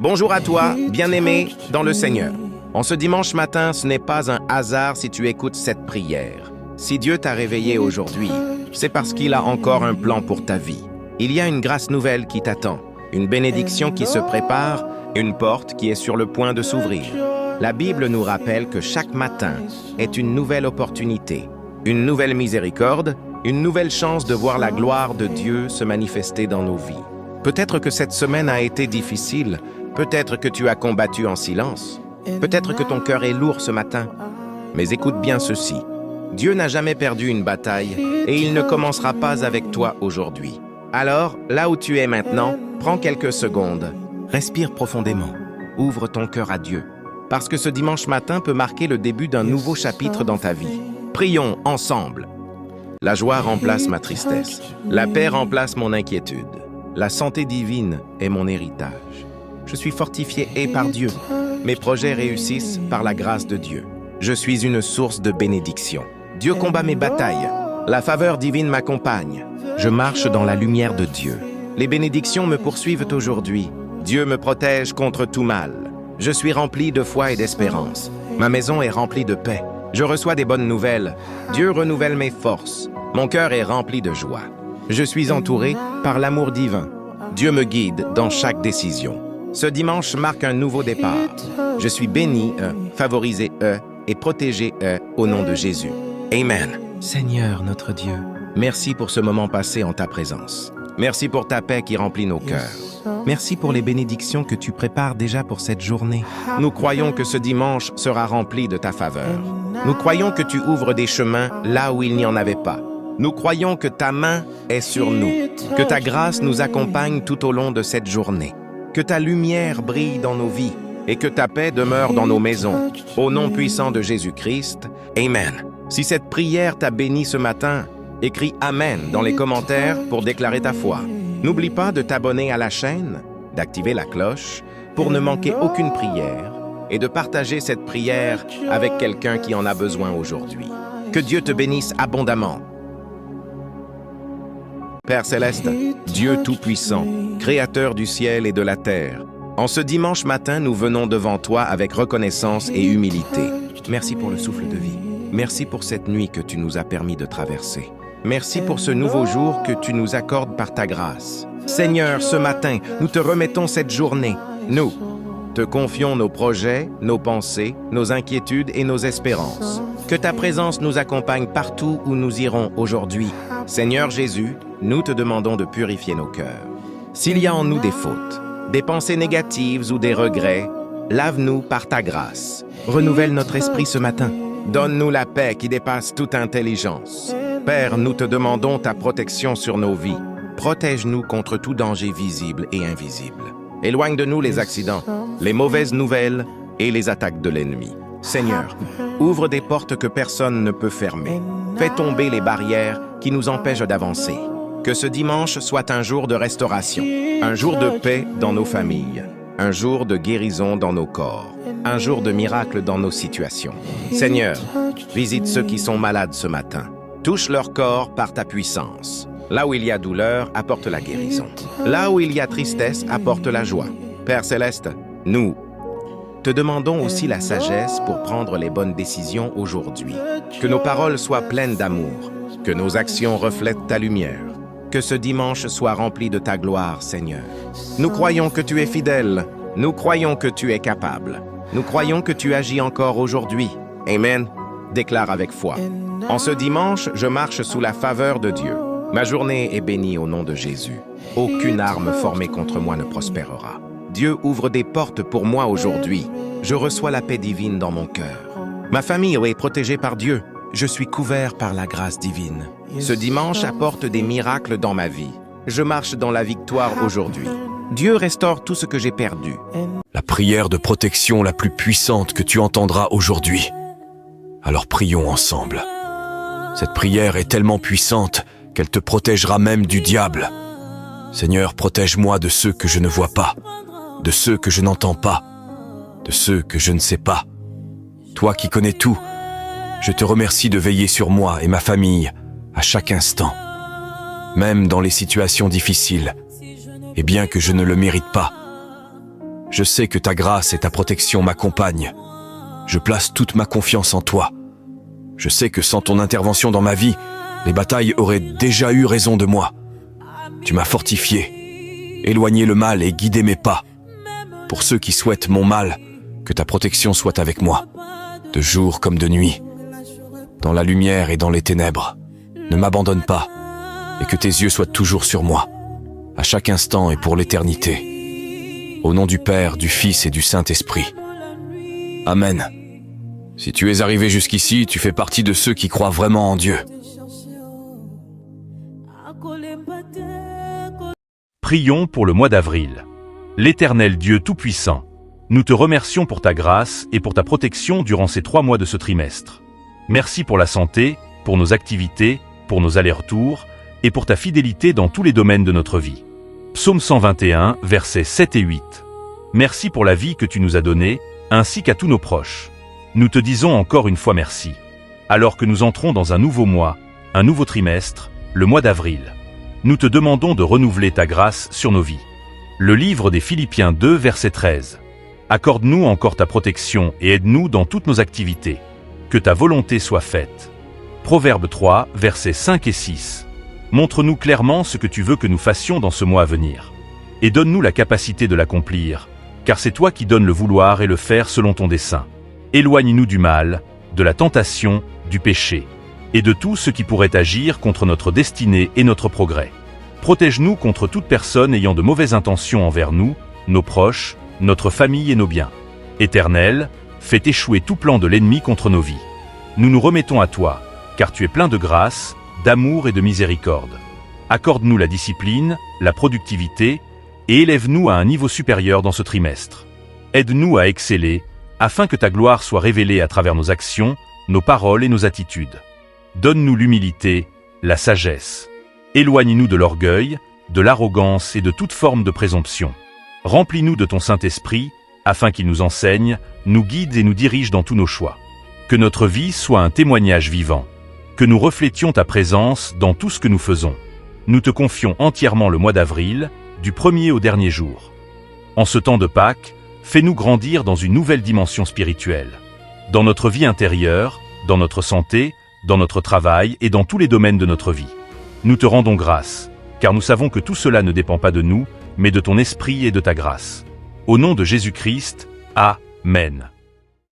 Bonjour à toi, bien-aimé dans le Seigneur. En ce dimanche matin, ce n'est pas un hasard si tu écoutes cette prière. Si Dieu t'a réveillé aujourd'hui, c'est parce qu'il a encore un plan pour ta vie. Il y a une grâce nouvelle qui t'attend, une bénédiction qui se prépare, une porte qui est sur le point de s'ouvrir. La Bible nous rappelle que chaque matin est une nouvelle opportunité, une nouvelle miséricorde, une nouvelle chance de voir la gloire de Dieu se manifester dans nos vies. Peut-être que cette semaine a été difficile, peut-être que tu as combattu en silence, peut-être que ton cœur est lourd ce matin. Mais écoute bien ceci, Dieu n'a jamais perdu une bataille et il ne commencera pas avec toi aujourd'hui. Alors, là où tu es maintenant, prends quelques secondes, respire profondément, ouvre ton cœur à Dieu, parce que ce dimanche matin peut marquer le début d'un nouveau chapitre dans ta vie. Prions ensemble. La joie remplace ma tristesse, la paix remplace mon inquiétude, la santé divine est mon héritage. Je suis fortifié par Dieu. Mes projets réussissent par la grâce de Dieu. Je suis une source de bénédiction. Dieu combat mes batailles. La faveur divine m'accompagne. Je marche dans la lumière de Dieu. Les bénédictions me poursuivent aujourd'hui. Dieu me protège contre tout mal. Je suis rempli de foi et d'espérance. Ma maison est remplie de paix. Je reçois des bonnes nouvelles. Dieu renouvelle mes forces. Mon cœur est rempli de joie. Je suis entouré par l'amour divin. Dieu me guide dans chaque décision. Ce dimanche marque un nouveau départ. Je suis béni, favorisé, et protégé, au nom de Jésus. Amen. Seigneur notre Dieu, merci pour ce moment passé en ta présence. Merci pour ta paix qui remplit nos cœurs. Merci pour les bénédictions que tu prépares déjà pour cette journée. Nous croyons que ce dimanche sera rempli de ta faveur. Nous croyons que tu ouvres des chemins là où il n'y en avait pas. Nous croyons que ta main est sur nous, que ta grâce nous accompagne tout au long de cette journée. Que ta lumière brille dans nos vies et que ta paix demeure dans nos maisons. Au nom puissant de Jésus-Christ, Amen. Si cette prière t'a béni ce matin, écris Amen dans les commentaires pour déclarer ta foi. N'oublie pas de t'abonner à la chaîne, d'activer la cloche pour ne manquer aucune prière et de partager cette prière avec quelqu'un qui en a besoin aujourd'hui. Que Dieu te bénisse abondamment. Père Céleste, Dieu Tout-Puissant, Créateur du ciel et de la terre, en ce dimanche matin, nous venons devant toi avec reconnaissance et humilité. Merci pour le souffle de vie. Merci pour cette nuit que tu nous as permis de traverser. Merci pour ce nouveau jour que tu nous accordes par ta grâce. Seigneur, ce matin, nous te remettons cette journée. Nous te confions nos projets, nos pensées, nos inquiétudes et nos espérances. Que ta présence nous accompagne partout où nous irons aujourd'hui. Seigneur Jésus, nous te demandons de purifier nos cœurs. S'il y a en nous des fautes, des pensées négatives ou des regrets, lave-nous par ta grâce. Renouvelle notre esprit ce matin. Donne-nous la paix qui dépasse toute intelligence. Père, nous te demandons ta protection sur nos vies. Protège-nous contre tout danger visible et invisible. Éloigne de nous les accidents, les mauvaises nouvelles et les attaques de l'ennemi. Seigneur, ouvre des portes que personne ne peut fermer. Fais tomber les barrières qui nous empêchent d'avancer. Que ce dimanche soit un jour de restauration, un jour de paix dans nos familles, un jour de guérison dans nos corps, un jour de miracle dans nos situations. Seigneur, visite ceux qui sont malades ce matin. Touche leur corps par ta puissance. Là où il y a douleur, apporte la guérison. Là où il y a tristesse, apporte la joie. Père Céleste, nous te demandons aussi la sagesse pour prendre les bonnes décisions aujourd'hui. Que nos paroles soient pleines d'amour, que nos actions reflètent ta lumière. Que ce dimanche soit rempli de ta gloire, Seigneur. Nous croyons que tu es fidèle. Nous croyons que tu es capable. Nous croyons que tu agis encore aujourd'hui. Amen. Déclare avec foi. En ce dimanche, je marche sous la faveur de Dieu. Ma journée est bénie au nom de Jésus. Aucune arme formée contre moi ne prospérera. Dieu ouvre des portes pour moi aujourd'hui. Je reçois la paix divine dans mon cœur. Ma famille est protégée par Dieu. Je suis couvert par la grâce divine. Ce dimanche apporte des miracles dans ma vie. Je marche dans la victoire aujourd'hui. Dieu restaure tout ce que j'ai perdu. La prière de protection la plus puissante que tu entendras aujourd'hui. Alors prions ensemble. Cette prière est tellement puissante qu'elle te protégera même du diable. Seigneur, protège-moi de ceux que je ne vois pas, de ceux que je n'entends pas, de ceux que je ne sais pas. Toi qui connais tout, je te remercie de veiller sur moi et ma famille à chaque instant, même dans les situations difficiles, et bien que je ne le mérite pas. Je sais que ta grâce et ta protection m'accompagnent. Je place toute ma confiance en toi. Je sais que sans ton intervention dans ma vie, les batailles auraient déjà eu raison de moi. Tu m'as fortifié, éloigné le mal et guidé mes pas. Pour ceux qui souhaitent mon mal, que ta protection soit avec moi, de jour comme de nuit, dans la lumière et dans les ténèbres. Ne m'abandonne pas, et que tes yeux soient toujours sur moi, à chaque instant et pour l'éternité. Au nom du Père, du Fils et du Saint-Esprit. Amen. Si tu es arrivé jusqu'ici, tu fais partie de ceux qui croient vraiment en Dieu. Prions pour le mois d'avril. L'Éternel Dieu Tout-Puissant, nous te remercions pour ta grâce et pour ta protection durant ces 3 mois de ce trimestre. Merci pour la santé, pour nos activités, pour nos allers-retours et pour ta fidélité dans tous les domaines de notre vie. Psaume 121, versets 7 et 8. Merci pour la vie que tu nous as donnée, ainsi qu'à tous nos proches. Nous te disons encore une fois merci. Alors que nous entrons dans un nouveau mois, un nouveau trimestre, le mois d'avril, nous te demandons de renouveler ta grâce sur nos vies. Le livre des Philippiens 2, verset 13. Accorde-nous encore ta protection et aide-nous dans toutes nos activités. Que ta volonté soit faite. Proverbe 3, versets 5 et 6. Montre-nous clairement ce que tu veux que nous fassions dans ce mois à venir. Et donne-nous la capacité de l'accomplir, car c'est toi qui donnes le vouloir et le faire selon ton dessein. Éloigne-nous du mal, de la tentation, du péché, et de tout ce qui pourrait agir contre notre destinée et notre progrès. Protège-nous contre toute personne ayant de mauvaises intentions envers nous, nos proches, notre famille et nos biens. Éternel, fais échouer tout plan de l'ennemi contre nos vies. Nous nous remettons à toi, car tu es plein de grâce, d'amour et de miséricorde. Accorde-nous la discipline, la productivité, et élève-nous à un niveau supérieur dans ce trimestre. Aide-nous à exceller, afin que ta gloire soit révélée à travers nos actions, nos paroles et nos attitudes. Donne-nous l'humilité, la sagesse. Éloigne-nous de l'orgueil, de l'arrogance et de toute forme de présomption. Remplis-nous de ton Saint-Esprit, afin qu'il nous enseigne, nous guide et nous dirige dans tous nos choix. Que notre vie soit un témoignage vivant. Que nous reflétions ta présence dans tout ce que nous faisons. Nous te confions entièrement le mois d'avril, du premier au dernier jour. En ce temps de Pâques, fais-nous grandir dans une nouvelle dimension spirituelle. Dans notre vie intérieure, dans notre santé, dans notre travail et dans tous les domaines de notre vie. Nous te rendons grâce, car nous savons que tout cela ne dépend pas de nous, mais de ton esprit et de ta grâce. Au nom de Jésus-Christ, Amen.